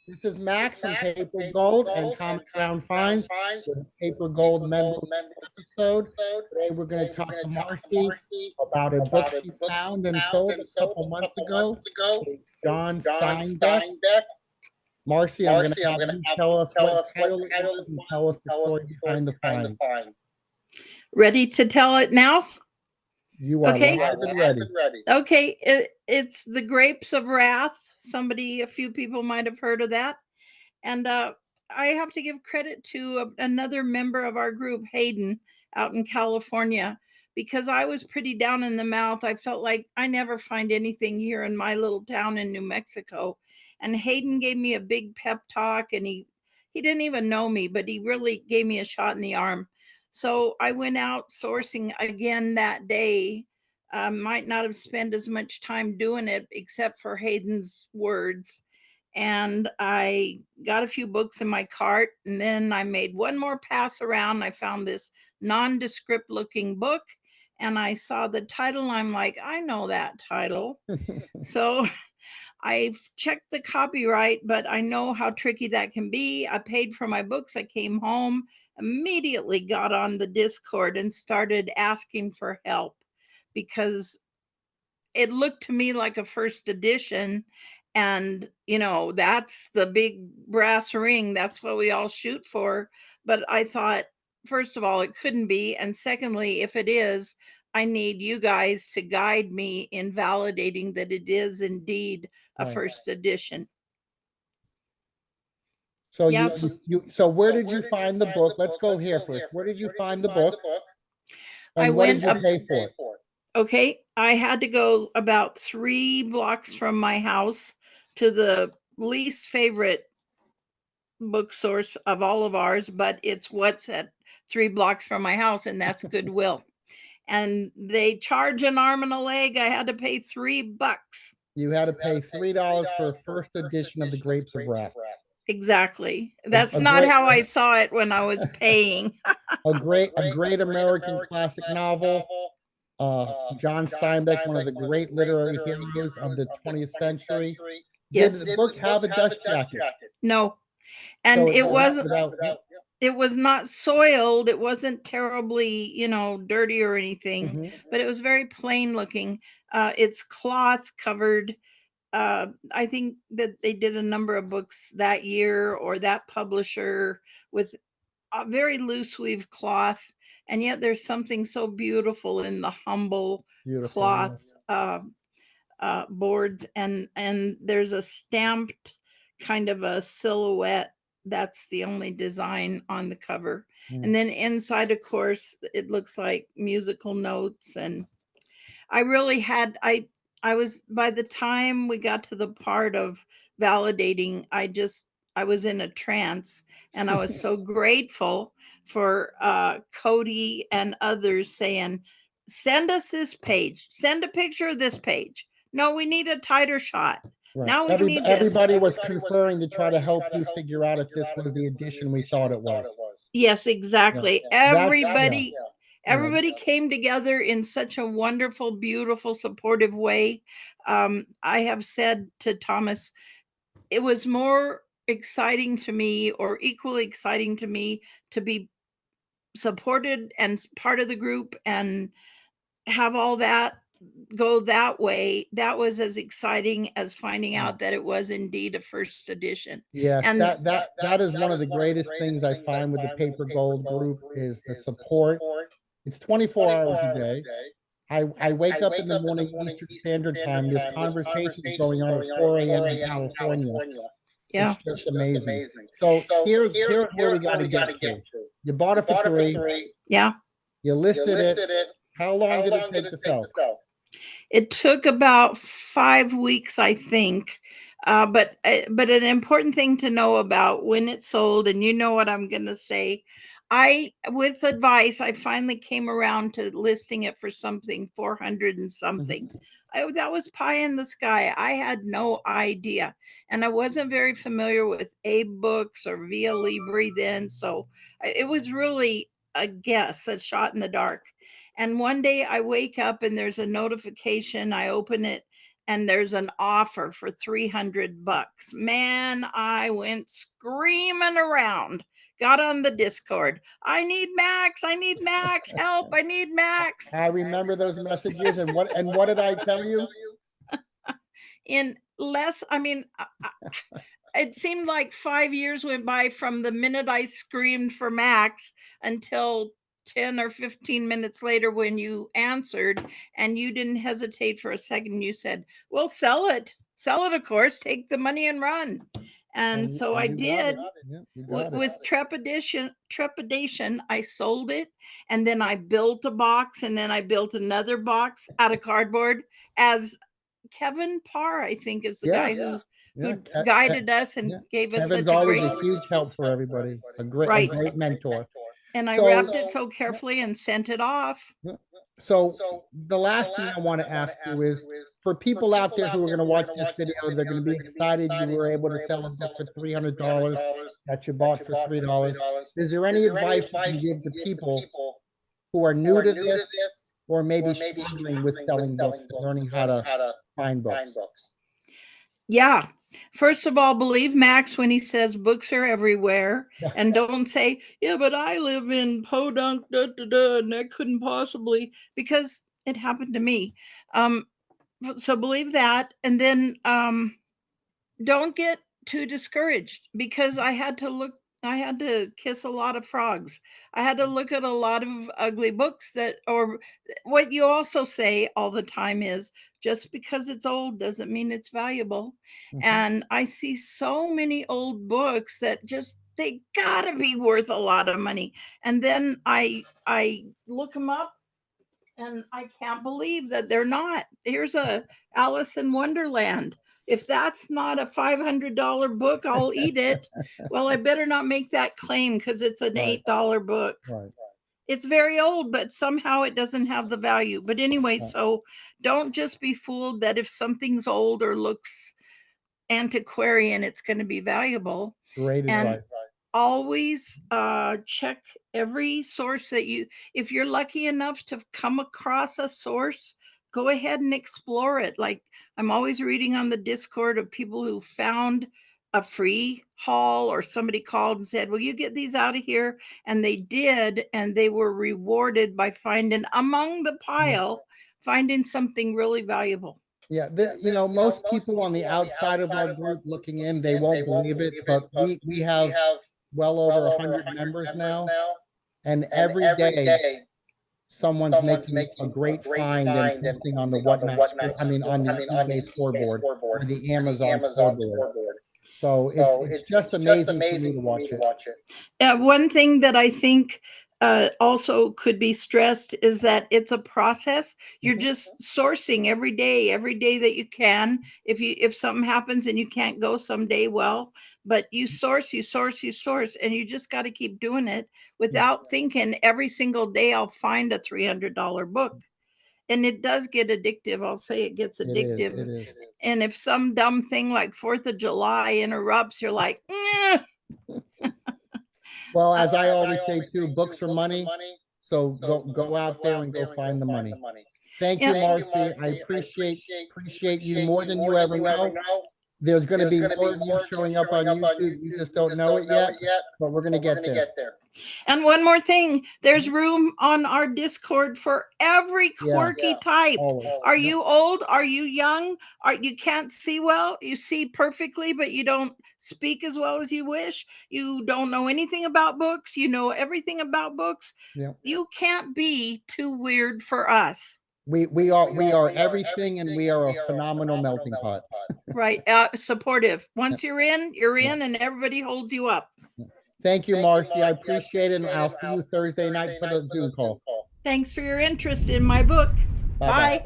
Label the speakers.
Speaker 1: This is Max from Paper Gold and Common Ground Finds with a Paper Gold member episode. Today we're going to talk to Marcie about a book she found and sold a couple months ago. John Steinbeck. Marcie, I'm going to have you tell us what title it was and tell us the story behind the find.
Speaker 2: Ready to tell it now?
Speaker 1: You are live and ready.
Speaker 2: Okay, it's The Grapes of Wrath. A few people might have heard of that. And I have to give credit to another member of our group, Hayden, out in California, because I was pretty down in the mouth. I felt like I never find anything here in my little town in New Mexico. And Hayden gave me a big pep talk, and he didn't even know me, but he really gave me a shot in the arm. So I went out sourcing again that day. Might not have spent as much time doing it except for Hayden's words. And I got a few books in my cart, and then I made one more pass around. I found this nondescript looking book, and I saw the title. I'm like, I know that title. So I've checked the copyright, but I know how tricky that can be. I paid for my books. I came home, immediately got on the Discord and started asking for help, because it looked to me like a first edition. And, that's the big brass ring. That's what we all shoot for. But I thought, first of all, it couldn't be. And secondly, if it is, I need you guys to guide me in validating that it is indeed a first edition.
Speaker 1: So so where did you find the book? Let's go here first. Where did you find the book? And what did you pay for it?
Speaker 2: Okay, I had to go about 3 blocks from my house to the least favorite book source of all of ours, but it's what's at 3 blocks from my house, and that's Goodwill. And they charge an arm and a leg. I had to pay $3.
Speaker 1: You had to pay $3 for a first edition of The Grapes of Wrath.
Speaker 2: Exactly. That's not how I saw it when I was paying.
Speaker 1: a great American classic novel. John Steinbeck, one of the great literary heroes of the 20th century.
Speaker 2: Yes.
Speaker 1: Did the book have a dust jacket?
Speaker 2: No. And so it was not soiled. It wasn't terribly, dirty or anything, but it was very plain looking. It's cloth covered. I think that they did a number of books that year, or that publisher, with a very loose weave cloth, and yet there's something so beautiful in the humble cloth boards, and there's a stamped kind of a silhouette. That's the only design on the cover. And then inside, of course, it looks like musical notes. And I really had, I was, by the time we got to the part of validating, I was in a trance, and I was so grateful for Cody and others saying, send us this page, send a picture of this page. No, we need a tighter shot.
Speaker 1: Right.
Speaker 2: Now
Speaker 1: everybody was conferring to try to help you figure out if this was the edition we thought it was.
Speaker 2: Yes, exactly. Everybody came together in such a wonderful, beautiful, supportive way. I have said to Thomas, it was more exciting to me, or equally exciting to me, to be supported and part of the group and have all that go that way. That was as exciting as finding out that it was indeed a first edition.
Speaker 1: Yes, and that is one of the greatest things I find with the Paper Gold group is the support. It's 24 hours a day. I wake up in the morning Eastern Standard Time. There's conversations going on at 4 a.m. in California.
Speaker 2: Yeah.
Speaker 1: It's just amazing. So here's where we got to get to. You bought it for $3.
Speaker 2: Yeah.
Speaker 1: You listed it. How long did it take to sell?
Speaker 2: It took about 5 weeks, I think. But an important thing to know about when it sold, and you know what I'm going to say, with advice, I finally came around to listing it for something 400 and something. That was pie in the sky. I had no idea. And I wasn't very familiar with A-Books or Via Libre then. So it was really a guess, a shot in the dark. And one day I wake up and there's a notification. I open it, and there's an offer for $300. Man, I went screaming around, got on the Discord. I need Max. I need Max. Help. I need Max.
Speaker 1: I remember those messages. And what did I tell you?
Speaker 2: In less, I mean, it seemed like 5 years went by from the minute I screamed for Max until 10 or 15 minutes later when you answered, and you didn't hesitate for a second. You said, well, sell it, of course, take the money and run. And so I did. With trepidation, I sold it, and then I built a box, and then I built another box out of cardboard, as Kevin Parr, I think, is the guy who guided us and gave us
Speaker 1: Kevin's
Speaker 2: such a
Speaker 1: always
Speaker 2: great,
Speaker 1: a huge help for everybody. A great mentor.
Speaker 2: And I wrapped it so carefully and sent it off.
Speaker 1: So the last thing I want to ask you is, for people out there who are going to watch this video, they're going to be excited you were able to sell a book for $300 that you bought for $3. Is there any advice you can give to people who are new to this, or maybe struggling with selling books and learning how to find books?
Speaker 2: Yeah. First of all, believe Max when he says books are everywhere, and don't say, yeah, but I live in Podunk, and that couldn't possibly, because it happened to me. So believe that. And then don't get too discouraged, because I had to kiss a lot of frogs. I had to look at a lot of ugly books or what you also say all the time is, just because it's old doesn't mean it's valuable. And I see so many old books that they gotta be worth a lot of money. And then I look them up, and I can't believe that they're not. Here's a Alice in Wonderland. If that's not a $500 book, I'll eat it. Well, I better not make that claim, because it's an $8 book. It's very old, but somehow it doesn't have the value. But anyway, so don't just be fooled that if something's old or looks antiquarian, it's going to be valuable.
Speaker 1: Great advice.
Speaker 2: Always check every source that if you're lucky enough to come across a source, go ahead and explore it. Like, I'm always reading on the Discord of people who found a free haul, or somebody called and said, will you get these out of here? And they did, and they were rewarded by finding among the pile, finding something really valuable.
Speaker 1: Yeah, most people on the outside of our group looking in, they won't believe it, but we have well over 100 members now, and every day someone's making a great find and posting on the on the eBay scoreboard or the Amazon scoreboard. So it's just amazing for me to watch it.
Speaker 2: One thing that I think also could be stressed is that it's a process. You're just sourcing every day that you can. If something happens and you can't go someday, well, but you source, and you just got to keep doing it without thinking every single day I'll find a $300 book. And it does get addictive. I'll say it gets addictive.
Speaker 1: It is.
Speaker 2: And if some dumb thing like 4th of July interrupts, you're like,
Speaker 1: Well, as I always say too, books are money. So go out there and go find the money. Thank you, Marcie. I appreciate you more than you ever know. There's going to be more of you showing up on YouTube. You just don't know it yet, but we're going to get there.
Speaker 2: And one more thing, there's room on our Discord for every quirky type.
Speaker 1: Always.
Speaker 2: Are you old? Are you young? You can't see well? You see perfectly, but you don't speak as well as you wish? You don't know anything about books? You know everything about books? You can't be too weird for us.
Speaker 1: We are everything, and we are a phenomenal melting pot.
Speaker 2: Right. Supportive. Once you're in, and everybody holds you up.
Speaker 1: Thank you, Marcie. I appreciate it. And I'll see you Thursday night for the Zoom call.
Speaker 2: Thanks for your interest in my book. Bye.